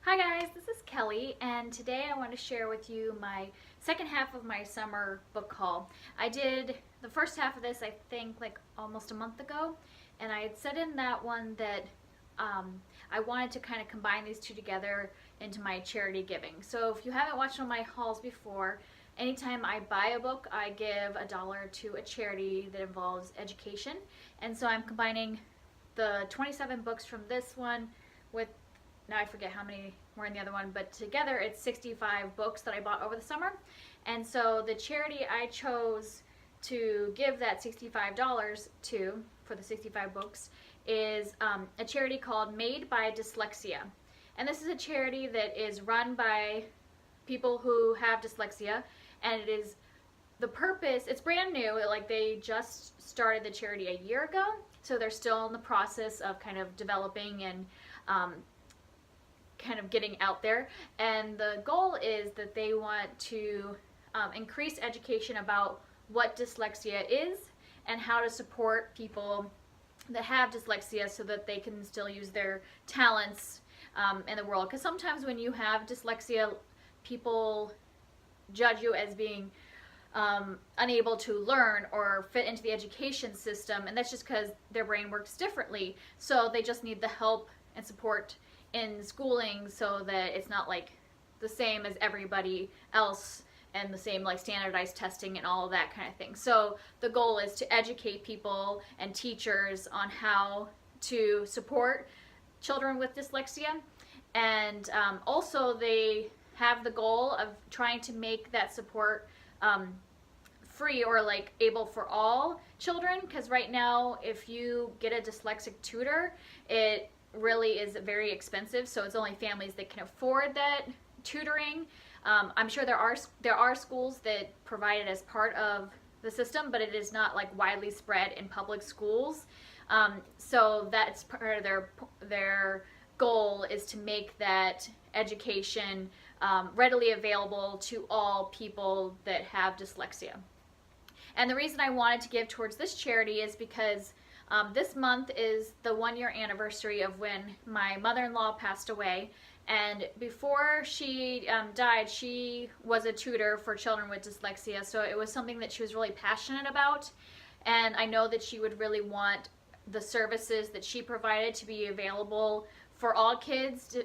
Hi guys, this is Kelly, and today I want to share with you my second half of my summer book haul. I did the first half of this, I think, like almost a month ago, and I had said in that one that I wanted to kind of combine these two together into my charity giving. So if you haven't watched one of my hauls before, anytime I buy a book, I give $1 to a charity that involves education, and so I'm combining the 27 books from this one with, now I forget how many were in the other one, but together it's 65 books that I bought over the summer. And so the charity I chose to give that $65 to for the 65 books is a charity called Made by Dyslexia. And this is a charity that is run by people who have dyslexia, and it is the purpose, it's brand new, like they just started the charity a year ago, so they're still in the process of kind of developing and kind of getting out there. And the goal is that they want to increase education about what dyslexia is and how to support people that have dyslexia so that they can still use their talents in the world. Because sometimes when you have dyslexia, people judge you as being unable to learn or fit into the education system, and that's just because their brain works differently. So they just need the help and support in schooling so that it's not like the same as everybody else and the same like standardized testing and all of that kind of thing. So the goal is to educate people and teachers on how to support children with dyslexia. And also they have the goal of trying to make that support free or like able for all children, because right now if you get a dyslexic tutor, it really is very expensive, so it's only families that can afford that tutoring. I'm sure there are schools that provide it as part of the system, but it is not like widely spread in public schools. So that's part of their goal, is to make that education readily available to all people that have dyslexia. And the reason I wanted to give towards this charity is because this month is the 1-year anniversary of when my mother-in-law passed away. And before she died, she was a tutor for children with dyslexia, so it was something that she was really passionate about. And I know that she would really want the services that she provided to be available for all kids, to,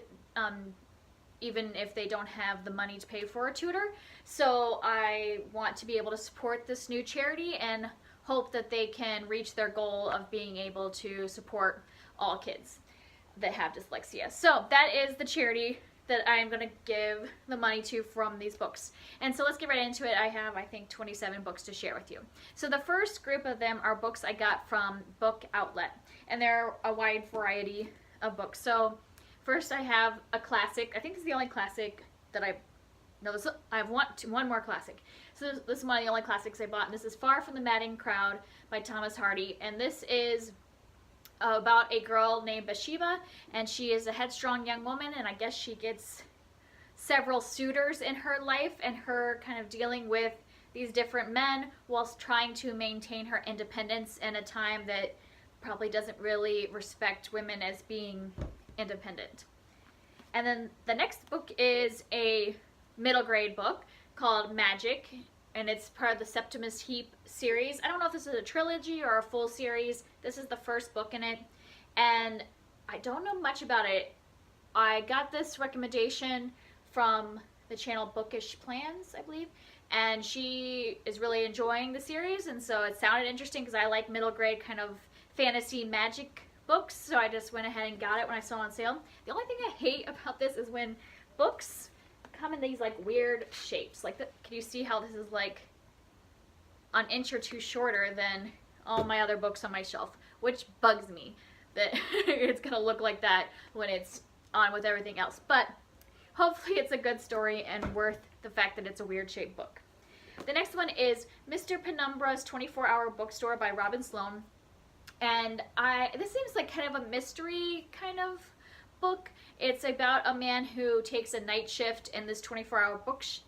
even if they don't have the money to pay for a tutor. So I want to be able to support this new charity and hope that they can reach their goal of being able to support all kids that have dyslexia. So that is the charity that I'm going to give the money to from these books. And so let's get right into it. I have, I think, 27 books to share with you. So the first group of them are books I got from Book Outlet, and they're a wide variety of books. So first I have a classic. I think this is the only classic that I have one more classic. So this is one of the only classics I bought, and this is Far from the Madding Crowd by Thomas Hardy. And this is about a girl named Bathsheba, and she is a headstrong young woman, and I guess she gets several suitors in her life, and her kind of dealing with these different men whilst trying to maintain her independence in a time that probably doesn't really respect women as being independent. And then the next book is a middle grade book called Magic, and it's part of the Septimus Heap series. I don't know if this is a trilogy or a full series. This is the first book in it, and I don't know much about it. I got this recommendation from the channel Bookish Plans, I believe, and she is really enjoying the series, and so it sounded interesting because I like middle grade kind of fantasy magic books, so I just went ahead and got it when I saw it on sale. The only thing I hate about this is when books come in these like weird shapes. Like, can you see how this is like an inch or two shorter than all my other books on my shelf, which bugs me that it's gonna look like that when it's on with everything else. But hopefully it's a good story and worth the fact that it's a weird shaped book. The next one is Mr. Penumbra's 24-Hour Bookstore by Robin Sloan. And this seems like kind of a mystery kind of book. It's about a man who takes a night shift in this 24-hour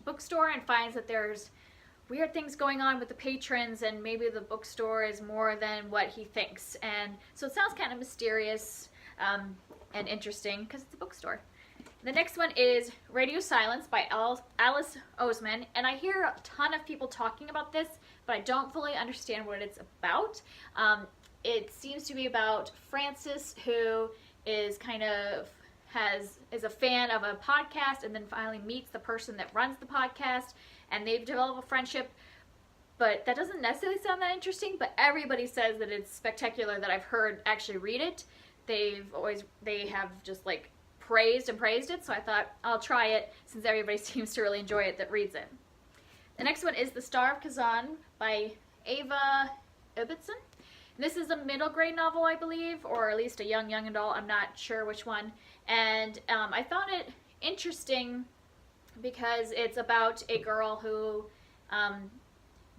bookstore and finds that there's weird things going on with the patrons, and maybe the bookstore is more than what he thinks. And so it sounds kind of mysterious and interesting because it's a bookstore. The next one is Radio Silence by Alice Oseman, and I hear a ton of people talking about this, but I don't fully understand what it's about. It seems to be about Francis, who is is a fan of a podcast, and then finally meets the person that runs the podcast, and they've developed a friendship. But that doesn't necessarily sound that interesting, but everybody says that it's spectacular that I've heard actually read it. They have just like praised it, so I thought I'll try it since everybody seems to really enjoy it that reads it. The next one is The Star of Kazan by Ava Ibbotson. This is a middle grade novel, I believe, or at least a young adult. I'm not sure which one. And I found it interesting because it's about a girl who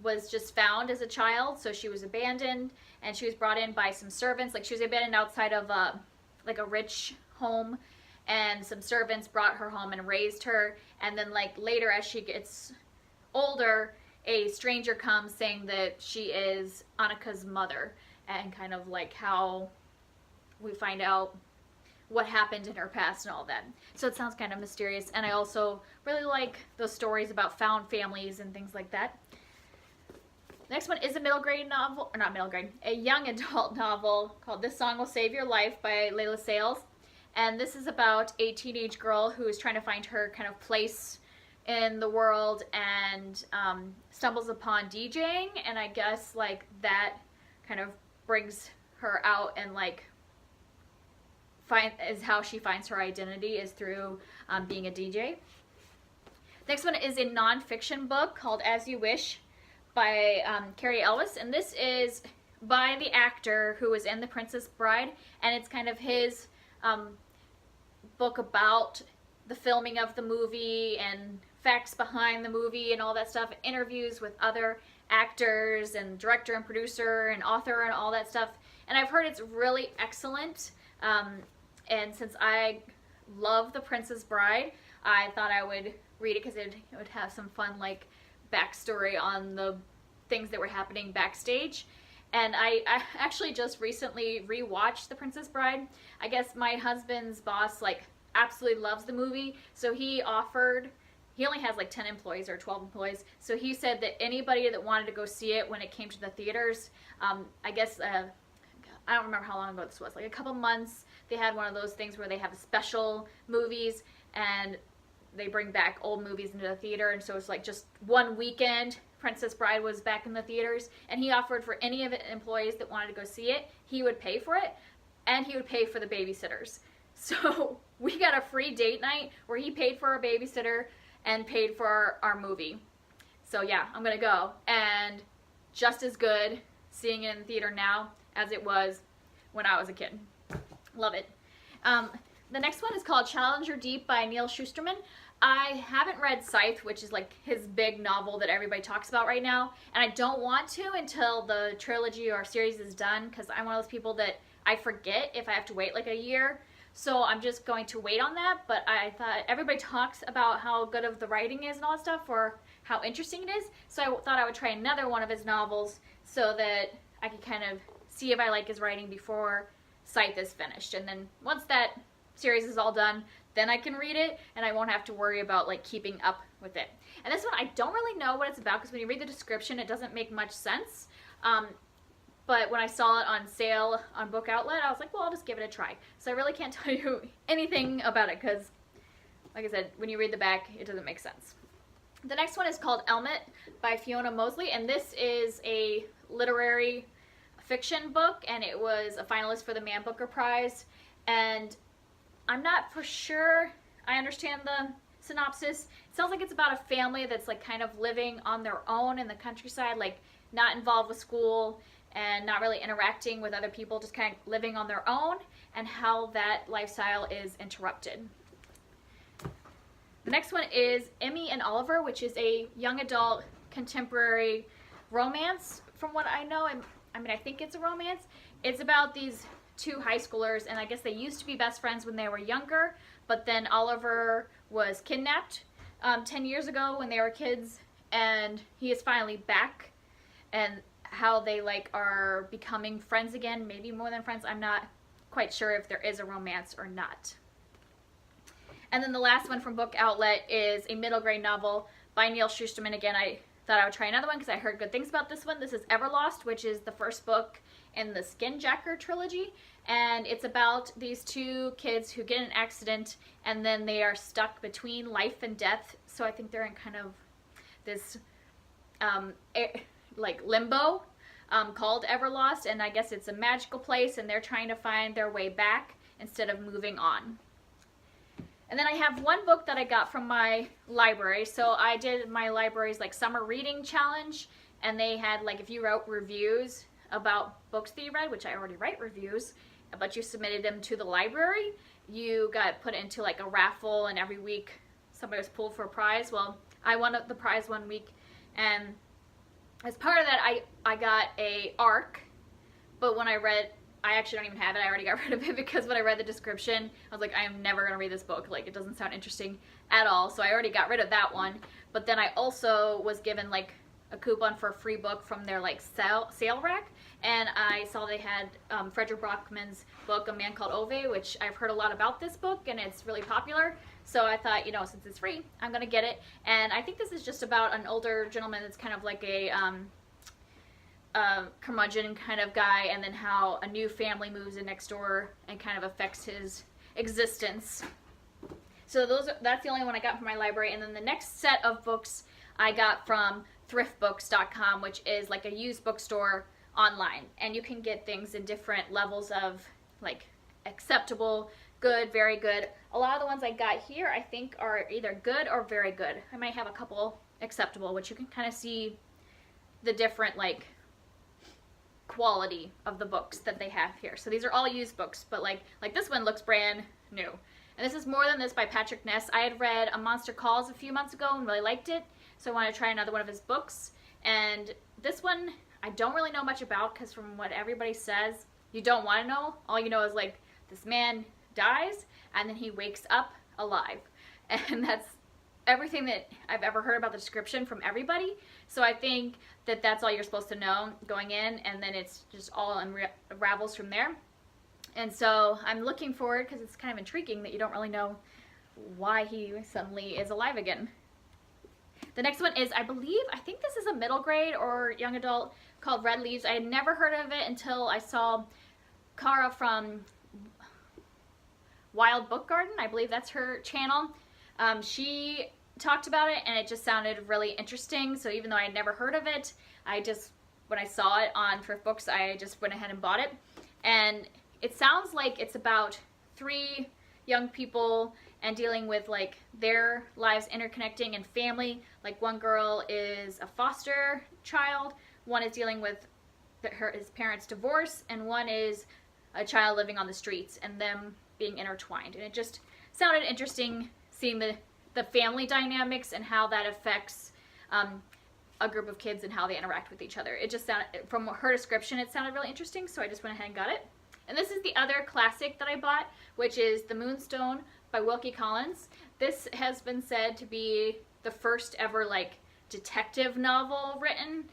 was just found as a child. So she was abandoned, and she was brought in by some servants. Like, she was abandoned outside of a rich home, and some servants brought her home and raised her. And then like later, as she gets older, a stranger comes saying that she is Annika's mother, and kind of like how we find out what happened in her past and all that. So it sounds kind of mysterious, and I also really like those stories about found families and things like that. Next one is a middle grade novel, or not middle grade, a young adult novel called This Song Will Save Your Life by Layla Sales. And this is about a teenage girl who is trying to find her kind of place in the world, and stumbles upon DJing, and I guess like that kind of brings her out, and like is how she finds her identity, is through being a DJ. Next one is a nonfiction book called As You Wish by Carrie Elwes, and this is by the actor who was in The Princess Bride, and it's kind of his book about the filming of the movie and facts behind the movie and all that stuff, interviews with other actors and director and producer and author and all that stuff. And I've heard it's really excellent. And since I love The Princess Bride, I thought I would read it because it would have some fun like backstory on the things that were happening backstage. And I actually just recently rewatched The Princess Bride. I guess my husband's boss like absolutely loves the movie, so he only has like 10 employees or 12 employees, so he said that anybody that wanted to go see it when it came to the theaters, I guess I don't remember how long ago this was, like a couple months, they had one of those things where they have special movies and they bring back old movies into the theater, and so it's like just one weekend Princess Bride was back in the theaters, and he offered for any of the employees that wanted to go see it, he would pay for it, and he would pay for the babysitters. So we got a free date night where he paid for our babysitter and paid for our movie. So yeah, I'm gonna go, and just as good seeing it in the theater now as it was when I was a kid. Love it. The next one is called Challenger Deep by Neil Shusterman. I haven't read Scythe, which is like his big novel that everybody talks about right now, and I don't want to until the trilogy or series is done, because I'm one of those people that I forget if I have to wait like a year. So I'm just going to wait on that, but I thought everybody talks about how good of the writing is and all that stuff, or how interesting it is, so I thought I would try another one of his novels so that I could kind of see if I like his writing before Scythe is finished. And then once that series is all done, then I can read it, and I won't have to worry about like keeping up with it. And this one, I don't really know what it's about, because when you read the description, it doesn't make much sense. But when I saw it on sale on Book Outlet, I was like, well, I'll just give it a try. So I really can't tell you anything about it, because, like I said, when you read the back, it doesn't make sense. The next one is called Elmet by Fiona Mosley, and this is a literary fiction book, and it was a finalist for the Man Booker Prize. And I'm not for sure I understand the synopsis. It sounds like it's about a family that's like kind of living on their own in the countryside, like not involved with school and not really interacting with other people, just kind of living on their own, and how that lifestyle is interrupted. The next one is Emmy and Oliver, which is a young adult contemporary romance, from what I know. I mean, I think it's a romance. It's about these two high schoolers, and I guess they used to be best friends when they were younger, but then Oliver was kidnapped 10 years ago when they were kids, and he is finally back, and how they like are becoming friends again, maybe more than friends. I'm not quite sure if there is a romance or not. And then the last one from Book Outlet is a middle grade novel by Neil Shusterman. Again, I thought I would try another one because I heard good things about this one. This is Everlost, which is the first book in the Skinjacker trilogy. And it's about these two kids who get in an accident and then they are stuck between life and death. So I think they're in kind of this like limbo called Everlost. And I guess it's a magical place and they're trying to find their way back instead of moving on. And then I have one book that I got from my library. So I did my library's like summer reading challenge, and they had like, if you wrote reviews about books that you read, which I already write reviews, but you submitted them to the library, you got put into like a raffle, and every week somebody was pulled for a prize. Well, I won the prize one week, and as part of that, I got a ARC, but when I read, I actually don't even have it. I already got rid of it because when I read the description, I was like, I am never going to read this book. Like, it doesn't sound interesting at all. So I already got rid of that one. But then I also was given like a coupon for a free book from their like sale rack. And I saw they had Frederick Brockman's book, A Man Called Ove, which I've heard a lot about this book and it's really popular. So I thought, you know, since it's free, I'm going to get it. And I think this is just about an older gentleman that's kind of like a curmudgeon kind of guy, and then how a new family moves in next door and kind of affects his existence. So that's the only one I got from my library. And then the next set of books I got from thriftbooks.com, which is like a used bookstore online, and you can get things in different levels of like acceptable, good, very good. A lot of the ones I got here I think are either good or very good. I might have a couple acceptable, which you can kind of see the different like quality of the books that they have here. So these are all used books, but like this one looks brand new. And this is More Than This by Patrick Ness. I had read A Monster Calls a few months ago and really liked it, so I want to try another one of his books. And this one I don't really know much about, because from what everybody says, you don't want to know. All you know is like this man dies and then he wakes up alive, and that's everything that I've ever heard about the description from everybody. So I think that that's all you're supposed to know going in, and then it's just all unravels from there. And so I'm looking forward, because it's kind of intriguing that you don't really know why he suddenly is alive again. The next one is, I think this is a middle grade or young adult, called Red Leaves. I had never heard of it until I saw Cara from Wild Book Garden. I believe that's her channel. She talked about it and it just sounded really interesting. So even though I had never heard of it, when I saw it on Thrift Books, I just went ahead and bought it. And it sounds like it's about 3 young people and dealing with like their lives interconnecting and family. Like one girl is a foster child, one is dealing with his parents' divorce, and one is a child living on the streets and them being intertwined. And it just sounded interesting, seeing the family dynamics and how that affects a group of kids and how they interact with each other. It just sounded, from her description, it sounded really interesting, so I just went ahead and got it. And this is the other classic that I bought, which is The Moonstone by Wilkie Collins. This has been said to be the first ever like detective novel written.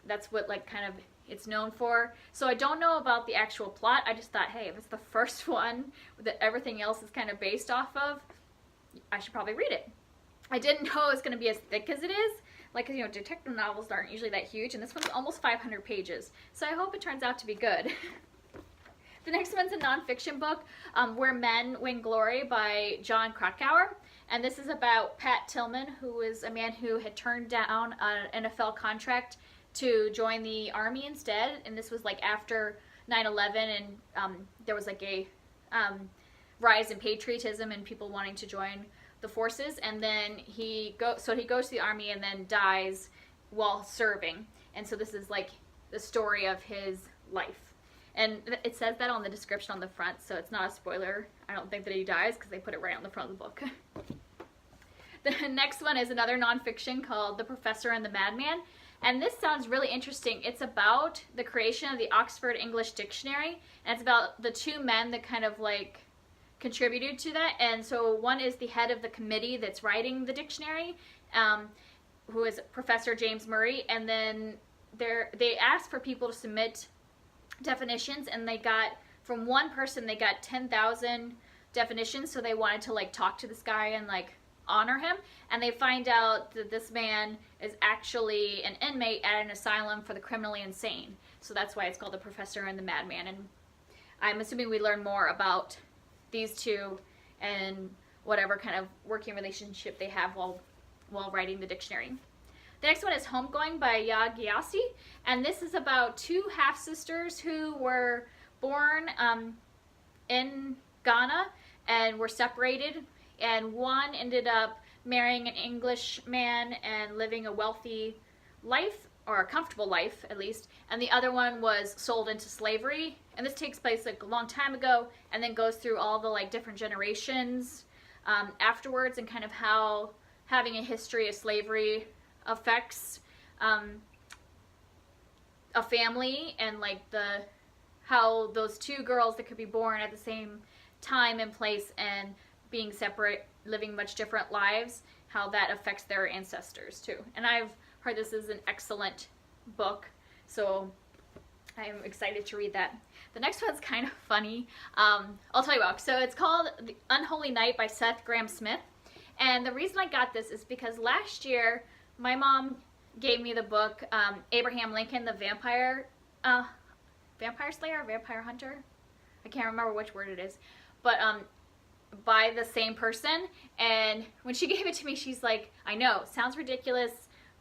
That's what like kind of it's known for. So I don't know about the actual plot. I just thought, hey, if it's the first one that everything else is kind of based off of, I should probably read it. I didn't know it was going to be as thick as it is. Like, you know, detective novels aren't usually that huge, and this one's almost 500 pages. So I hope it turns out to be good. The next one's a nonfiction book, Where Men Win Glory by John Krakauer. And this is about Pat Tillman, who is a man who had turned down an NFL contract to join the Army instead. And this was like after 9/11, and there was like a rise in patriotism and people wanting to join the forces. And then he goes to the Army and then dies while serving. And so this is like the story of his life. And it says that on the description on the front, so it's not a spoiler. I don't think that he dies because they put it right on the front of the book. The next one is another nonfiction called The Professor and the Madman. And this sounds really interesting. It's about the creation of the Oxford English Dictionary. And it's about the 2 men that kind of like contributed to that. And so one is the head of the committee that's writing the dictionary, who is Professor James Murray. And then they asked for people to submit definitions, and they got, from one person, they got 10,000 definitions, so they wanted to like talk to this guy and like honor him, and they find out that this man is actually an inmate at an asylum for the criminally insane. So that's why it's called The Professor and the Madman. And I'm assuming we learn more about these two and whatever kind of working relationship they have while writing the dictionary. The next one is Homegoing by Ya Gyasi, and this is about two half-sisters who were born in Ghana and were separated, and one ended up marrying an English man and living a wealthy life, or a comfortable life at least, and the other one was sold into slavery. And this takes place like a long time ago, and then goes through all the like different generations afterwards, and kind of how having a history of slavery affects a family, and like how those two girls that could be born at the same time and place and being separate, living much different lives, how that affects their ancestors too. And I've heard this is an excellent book, so I'm excited to read that. The next one's kind of funny. I'll tell you about. So it's called The Unholy Night by Seth Grahame-Smith. And the reason I got this is because last year my mom gave me the book Abraham Lincoln, the Vampire Slayer, Vampire Hunter. I can't remember which word it is, but by the same person. And when she gave it to me, she's like, I know, sounds ridiculous,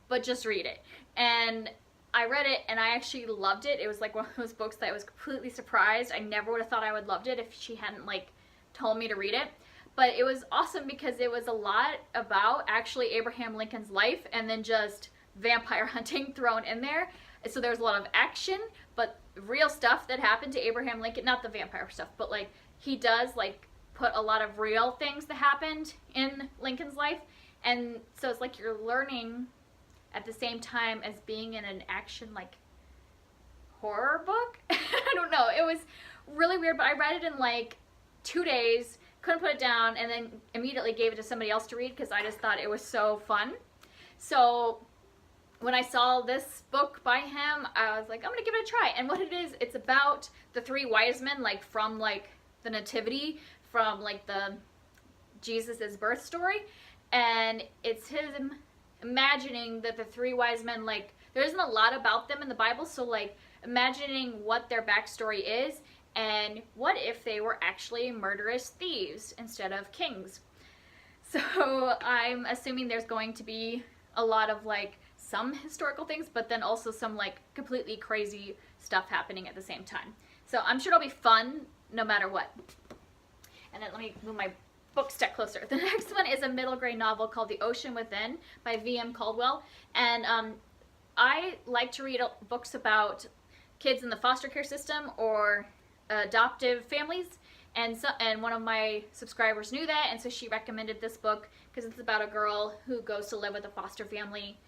but just read it. And I read it, and I actually loved it. It was like one of those books that I was completely surprised. I never would have thought I would loved it if she hadn't like told me to read it. But it was awesome because it was a lot about actually Abraham Lincoln's life, and then just vampire hunting thrown in there. So there's a lot of action, but real stuff that happened to Abraham Lincoln, not the vampire stuff, but like he does like put a lot of real things that happened in Lincoln's life. And so it's like you're learning at the same time as being in an action like horror book. I don't know, it was really weird, but I read it in like 2 days, couldn't put it down, and then immediately gave it to somebody else to read because I just thought it was so fun. So when I saw this book by him, I was like, I'm gonna give it a try. And what it is, it's about the three wise men, like from like the nativity, from like the Jesus's birth story, and it's him imagining that the three wise men, like there isn't a lot about them in the Bible, so like imagining what their backstory is, and what if they were actually murderous thieves instead of kings. So I'm assuming there's going to be a lot of like some historical things, but then also some like completely crazy stuff happening at the same time. So I'm sure it'll be fun no matter what. And then let me move my book step closer. The next one is a middle grade novel called The Ocean Within by V.M. Caldwell. And I like to read books about kids in the foster care system or adoptive families. And one of my subscribers knew that, and so she recommended this book because it's about a girl who goes to live with a foster family,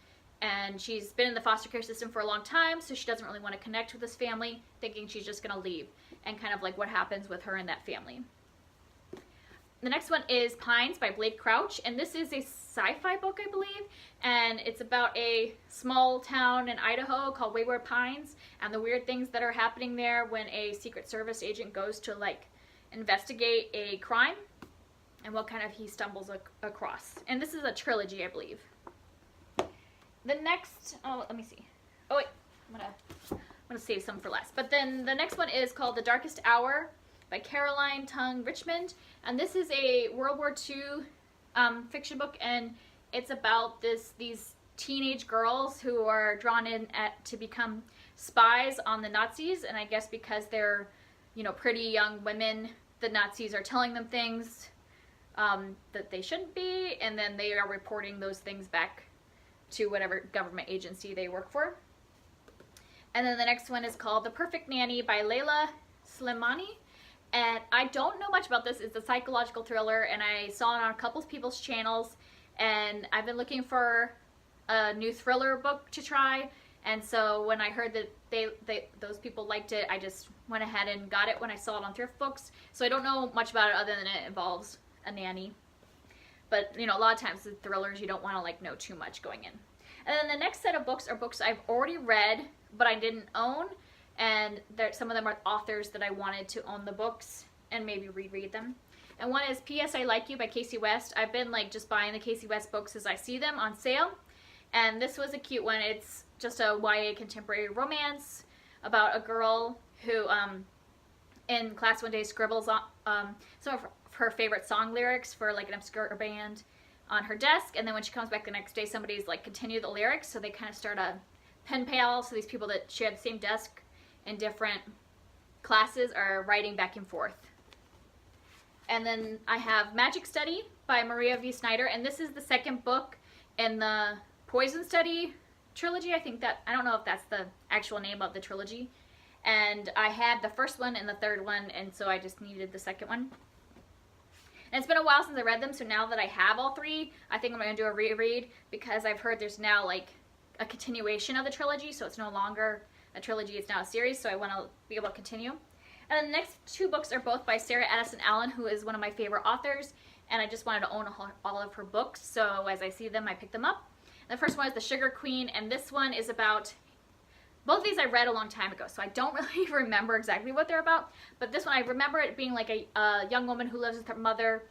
and she's been in the foster care system for a long time, so she doesn't really want to connect with this family, thinking she's just going to leave, and kind of like what happens with her and that family. The next one is Pines by Blake Crouch, and this is a sci-fi book, I believe, and it's about a small town in Idaho called Wayward Pines, and the weird things that are happening there when a Secret Service agent goes to like investigate a crime, and what kind of he stumbles across. And this is a trilogy, I believe. The next, let me see. Oh wait, I'm gonna save some for last. But then the next one is called The Darkest Hour by Caroline Tung Richmond, and this is a World War II fiction book, and it's about these teenage girls who are drawn in to become spies on the Nazis, and I guess because they're, you know, pretty young women, the Nazis are telling them things that they shouldn't be, and then they are reporting those things back to whatever government agency they work for. And then the next one is called The Perfect Nanny by Layla Slimani. And I don't know much about this. It's a psychological thriller, and I saw it on a couple of people's channels, and I've been looking for a new thriller book to try. And so when I heard that those people liked it, I just went ahead and got it when I saw it on Thrift Books. So I don't know much about it other than it involves a nanny. But, you know, a lot of times with thrillers, you don't want to like know too much going in. And then the next set of books are books I've already read, but I didn't own. And some of them are authors that I wanted to own the books and maybe reread them. and one is Psi Like You by Casey West. I've been like just buying the Casey West books as I see them on sale, and this was a cute one. It's just a YA contemporary romance about a girl who in class one day scribbles on some of her favorite song lyrics for like an obscure band on her desk, and then when she comes back the next day, somebody's like continue the lyrics, so they kind of start a pen pal. So these people that share the same desk in different classes are writing back and forth. And then I have Magic Study by Maria V. Snyder, and this is the second book in the Poison Study trilogy. I don't know if that's the actual name of the trilogy. And I had the first one and the third one, and so I just needed the second one. And it's been a while since I read them, so now that I have all three, I think I'm going to do a reread, because I've heard there's now like a continuation of the trilogy, so it's no longer a trilogy, it's now a series, so I want to be able to continue. And then the next two books are both by Sarah Addison Allen, who is one of my favorite authors, and I just wanted to own all of her books, so as I see them, I pick them up. The first one is The Sugar Queen, and this one is about, both of these I read a long time ago, so I don't really remember exactly what they're about, but this one I remember it being like a young woman who lives with her mother,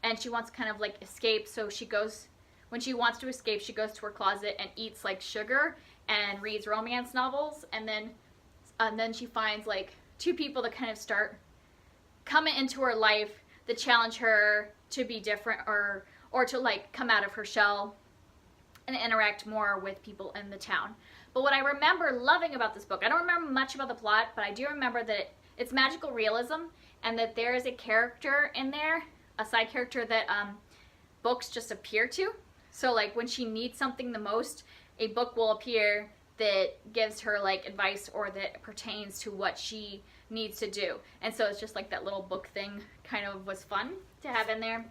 and she wants to kind of like escape, so she goes, when she wants to escape, she goes to her closet and eats like sugar and reads romance novels, and then she finds like two people that kind of start coming into her life that challenge her to be different or to like come out of her shell and interact more with people in the town. But what I remember loving about this book, I don't remember much about the plot, but I do remember that it's magical realism, and that there is a character in there, a side character that books just appear to. So like when she needs something the most, a book will appear that gives her like advice or that pertains to what she needs to do. And so it's just like that little book thing kind of was fun to have in there.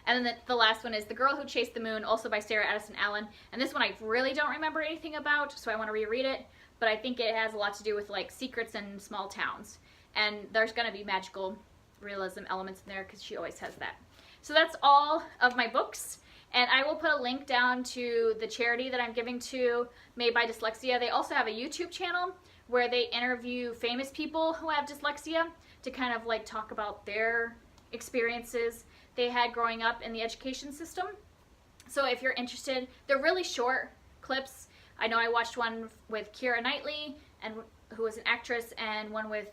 And then the last one is The Girl Who Chased the Moon, also by Sarah Addison Allen. And this one I really don't remember anything about, so I want to reread it. But I think it has a lot to do with like secrets in small towns. And there's going to be magical realism elements in there, because she always has that. So that's all of my books. And I will put a link down to the charity that I'm giving to, Made by Dyslexia. They also have a YouTube channel where they interview famous people who have dyslexia to kind of like talk about their experiences they had growing up in the education system. So if you're interested, they're really short clips. I know I watched one with Keira Knightley, and who was an actress, and one with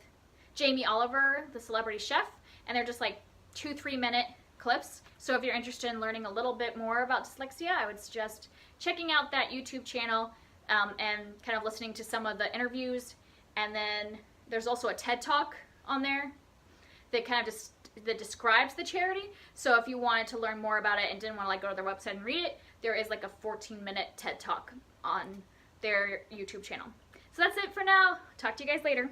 Jamie Oliver, the celebrity chef, and they're just like 2-3 minute clips. So if you're interested in learning a little bit more about dyslexia, I would suggest checking out that YouTube channel and kind of listening to some of the interviews. And then there's also a TED Talk on there that kind of that describes the charity. So if you wanted to learn more about it and didn't want to like go to their website and read it, there is like a 14-minute TED Talk on their YouTube channel. So that's it for now. Talk to you guys later.